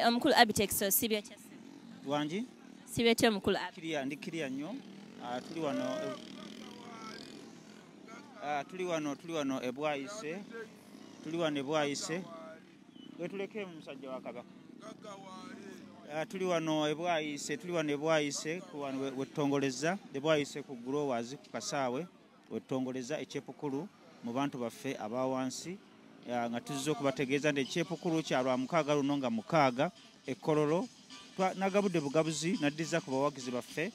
Omukulu Abitex sibyo kyase. Wanji? Sibyo tyo omukulu Abitex. Kiriya ndikiriya nnyo. Tuli wano ebwayise. Tuli wano ebwayise. Wetuleke musajja wa Kabaka. Tuli wano ebwayise ku wano wetongoleza ebwayise ku growers ku Kasaawe wetongoleza ekyepukulu mu bantu baffe abawansi. Nga tuzze okubategeeza nti ekyepukulu kya lwa mukaaga luno nga mukaaga ekkololo nagabudde bugabuzi naddiza ku bawagizi baffe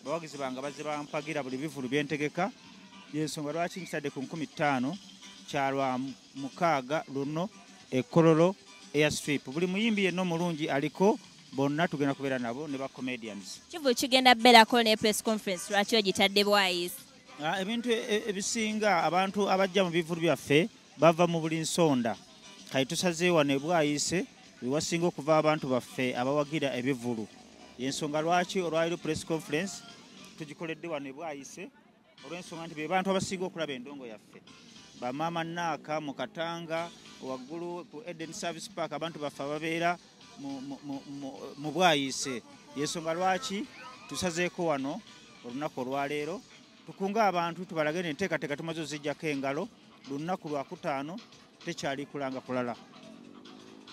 bawagizi banga bazze bampagira buli bivulu byentegeka yensonga lwaki nkisadde ku 15 kya lwa mukaaga luno ekkololo airstrip buli muyimbi yenno mulungi aliko bonna tugenda kubeera nabo ne ba comedians. Kivu kigenda bberako ne press conference lwaki ogitadde bwayise? Ebintu ebisinga abantu abajja mu bivulu byaffe bava mu buli nsonda kati tusaze wano ebwayise biwasinga okuva abantu baffe abawagira ebivulu yensonga lwaki olwaliro press conference tugikoledde wano ebwayise olw'ensonga nti be bantu abasinga okulaba endongo yaffe bamaama Naaka mu Katanga waggulu ku Eden Service Park abantu baffe ababeera mu bwayise yensonga lwaki tusazeeko wano olunaku olwaleero tukunga abantu tubalage n'enteekateeka tumaze ozijjako engalo lunaku lwa 5 tekyali kulanga kulala.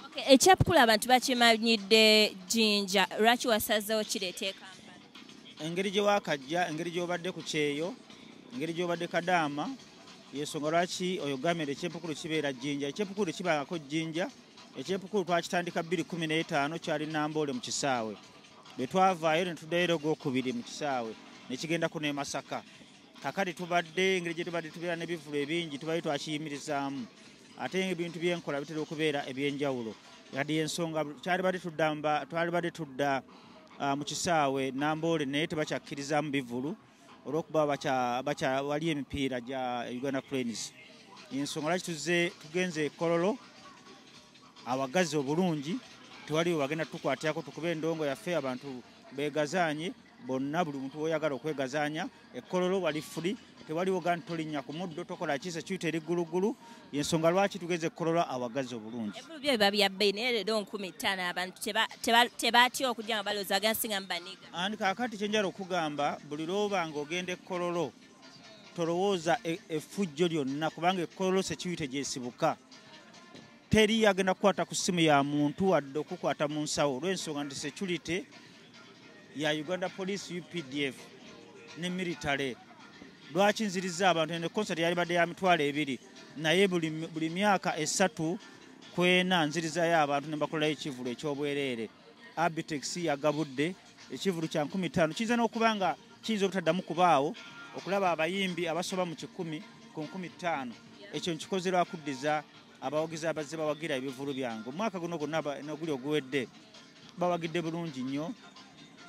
Okay, ekyapukulu abantu bakimanyidde Jinja lwaki wasazeewo kireeta Kampala? Engeri gye wakajja engeri gy'obadde ku kyeyo engeri gy'obadde Kadaama yensonga lwaki oyo gambye ekyepukulu kibeera Jinja ekyepukulu kibangako Jinja ekyepukulu twakitandika 2015 kyali Namboole mu kisaawe bwe twavaayo ne tuddayo ogwokubiri mu kisaawe ne kigenda ku ne Masaka kakati tubadde engeri gye tubadde tubeera n'ebivulu ebingi tubadde twakiyimirizaamu ate ebintu byenkola bitera okubeera ebyenjawulo yadde ensonga twali badde tudda mu kisaawe Namboole naye tebakyakkirizamu bivulu olw'okuba wali emipiira gya Uganda Cranes ensonga lwaki tugenze Kololo awagazi obulungi tewaliwo bagenda tukwatyako tukube endongo yaffe abantu beegazaanye bonna buli muntu oyagala okwegazaanya ekkololo wali fuli tewaliwo gantu tolinnya ku muddo tokola kisa kyuyita eriggulugulu yensonga lwaki tugeze ekkololo awagazi obulungi ebyo biba byabbeyi naye leero 15 abantu tebatya okujja nga balowooza gansinga mubaniga andi kaakati kyenjala okugamba buli lwoba nga ogenda ekkololo tolowooza effujjo lyonna kubanga ekkololo sekyuyite gyesibuka teri agenda kukwata ku ssimu ya muntu wadde okukwata mu nsawo olw'ensonga nti security ya Uganda Police UPDF ne military lwaki nziriza abantu ne concert yali badde ya mitwalo 2 naye buli myaka 3 kwena nzirizayo abantu ne bakola ekivulu ekyobwereere Abitex yagabudde ekivulu kya 15 kiza n'okubanga kiyinza obutaddamu kubaawo okulaba abayimbi abasoba mu 10 ku 15 ekyo nkikozerwa kuddiza abawagizi abazze bawagira ebivulu byange omwaka guno gonna n'oguli oguwedde bawagidde bulungi nnyo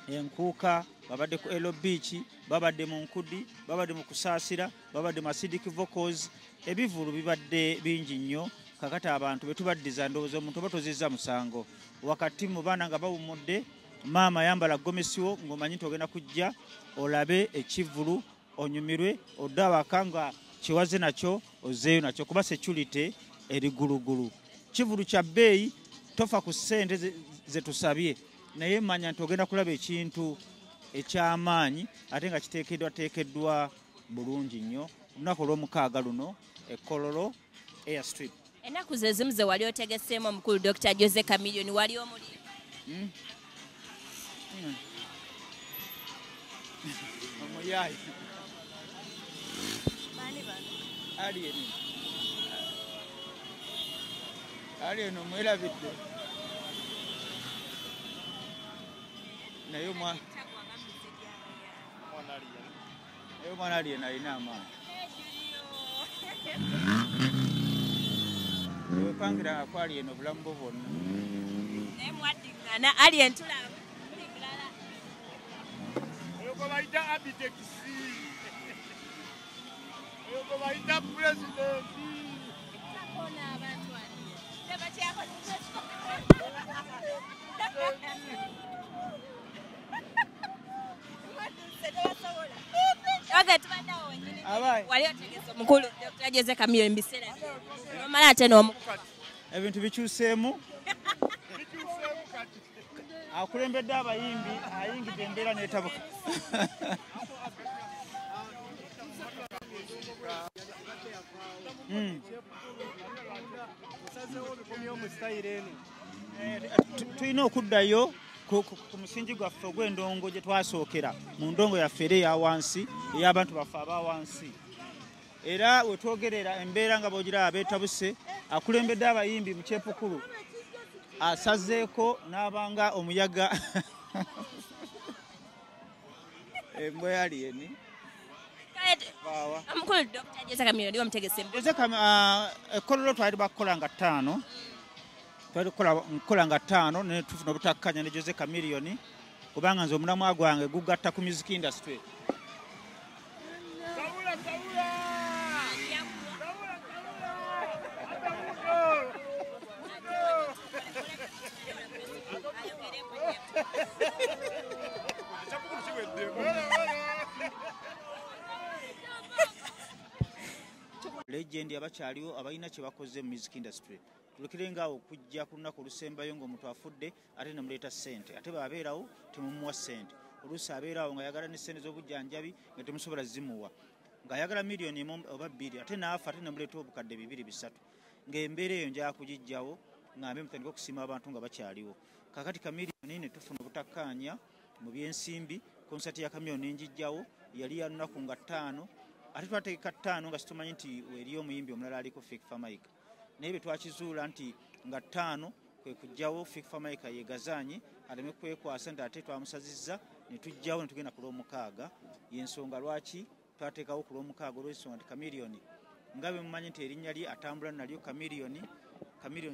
enkuuka babadde ku Elo Beach babadde mu Nkudi babadde mu Kusaasira babadde mu Acidic Vocals ebivulu bibadde bingi nnyo kakati abantu betubaddiza ndowooza omuntu batozizza musango wakati mu baana nga bawummudde maama yambala gomesiwo ng'omanyi nti ogenda kujja olabe ekivulu onyumirwe odde awaka nga kiwaze nakyo ozeeyo nakyo kuba security eri gulugulu kivulu kya bbeeyi tofa ku ssente ze tusabye naye manya nti ogenda kulaba ekintu eky'amaanyi ate nga kiteekeddwa bulungi nnyo olunaku olw'omukaaga luno ekkololo airstrip ennaku ze zimu ze wali otegeseemu omukulu Dr. Jose Chameleone wali omuli omuyaayi alieno mwerabidde naye omwana aliyeno alina amaanyi wepangira ko aliyeno obulamu bwo bwonna naye mwaddiŋŋana alien tulaba oyo gwe bayita Abitex oyo gwe bayita pulezidenti wali otegese omukulu Dr. Jose Chameleone mbiseera nomala ate n'omukulu ebintu bikyuseemu akulembedde abayimbi ayingidde embeera n'etabuka. Tulina okuddayo ku musingi gwaffe ogw'endongo gye twasookera mu ndongo yaffe era eya wansi ey'abantu baffe aba wansi. Era we twogerera embeera nga bw'ogiraba beetabuse, akulembedde abayimbi mu kyepukulu asazeeko n'abanga omuyaga embwa yali yeni Amukulu Dr. Jose Chameleone ndi bamutegese. Ekkolero twali bakukola nga 5. Twali kukola nga 5 ne tufuna obutakkanya ne Jose Chameleone kubanga nze omulamwa gwange gugatta ku music industry. Legend abakyaliwo abalina kye bakoze mu music industry. Tulekere ngaawo okujja ku lunaku olusembayo ng'omuntu afudde ate ne muleeta ssente. Ate bw'abeerawo temumuwa ssente. Oluusi abeerawo ng'ayagala ne ssente z'obujjanjabi nga temusobola zimuwa. Ng'ayagala miliyoni oba 2 ate n'afa ate ne muleeta obukadde 2-3. Ng'embeera eyo njala kugijjawo ng'ambe mutandika okusiima abantu nga bakyaliwo. Kakati Chameleone ne tufuna obutakkaanya mu byensimbi. Konsati ya Chameleone njijjawo yali ya lunaku nga 5. Ate twategeka 5 nga situmanyi nti eriyo omuyimbi omulala aliko Fake Famaica. Naye bwe twakizuula nti nga 5 kwe kujjawo Fake Famaica yeegazaanye aleme kwekwasa nti ate twamusazizza ne tujjawo ne tugenda ku Lwomukaaga. Y'ensonga lwaki twateekawo ku Lwomukaaga olw'ensonga nti Chameleone nga bwe mumanyi nti erinnya lye atambula nalyo Chameleone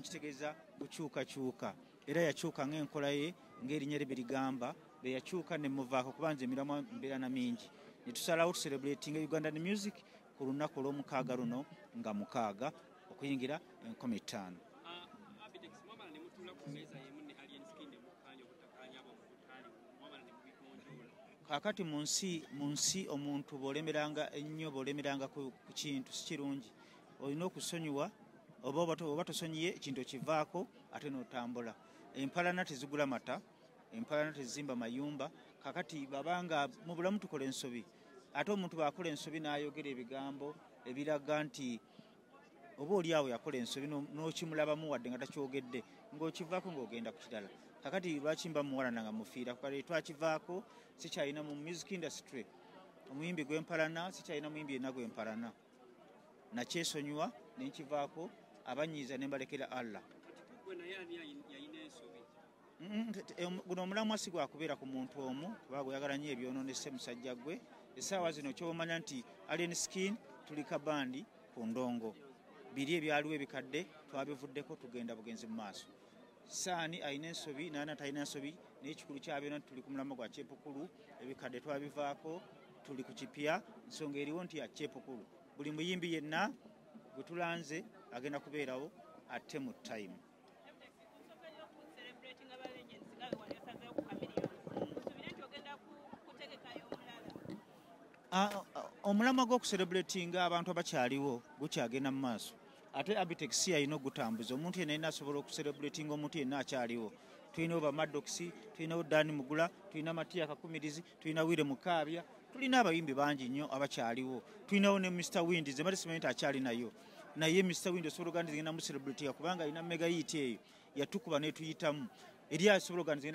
kitegeeza kukyukakyuka. Era yakyuka ng'enkola ye ng'erinnya lye birigamba bwe yakyuka ne muvaako kuba nze emiramu mbeera na mingi. Ne tusalawo tucelebrating Ugandan music ku lunaku olw'omukaaga luno nga 6 okuyingira enkumi 5. Kakati mu nsi omuntu bw'olemeranga ennyo bw'olemeranga ku kintu si kirungi. Olina okusonyiwa oba tosonyiye ekintu okivaako ate n'otambula. Empalana tezigula mata, empalana tezimba mayumba. Kakati babanga mu bulamu tukola ensobi. Ate omuntu bw'akola ensobi n'ayogera ebigambo ebiraga nti oba oli awo yakola ensobi n'okimulabamu wadde nga takyogedde ng'okivaako ng'ogenda ku kirala. Kakati lwaki mba muwalana nga mufiira kale twakivaako sikyalina mu music industry omuyimbi gw'empalana sikyalina muyimbi yenna gw'empalana. Nakyesonyiwa ne nkivaako abanyiiza ne mbalekera Allah. Guno omulamwa si gwakubeera ku muntu omu kuba gweyagala nnyo ebyonoonese musajja gwe. Essaawa zino ky'omanya nti Alien Skin tuli kabandi ku ndongo. Biri ebyaliwo ebikadde twabivuddeko tugenda bugenzi mu maaso. Saani alina ensobi naana talina ensobi naye ekikulu kya byonna tuli ku mulamwa gwa kyepukulu. Ebikadde twabivaako tuli ku kipya nsonga eriwo nti ya kyepukulu. Buli muyimbi yenna gwe tulanze agenda kubeerawo ate mu time. Omulamwa gw'okucelebratinga abantu abakyaliwo gukyagenda mu maaso. Ate Abitex yalina ogutambuza omuntu yenna yenna asobola okucelebratinga omuntu yenna akyaliwo. Tulinawo ba Maddox, tulinawo Dani Mugula, tulina Matiya Kakumirizi, tulina Wire Mukaabya, tulina abayimbi bangi nnyo abakyaliwo. Tulinawo ne Mr. Wind ze mali simanyi akyali nayo. Naye Mr. Wind osobola okuganiza ngenda mu celebratinga kubanga alina mega hit eyo yatukuba ne tuyitamu. Eri asobola okuganiza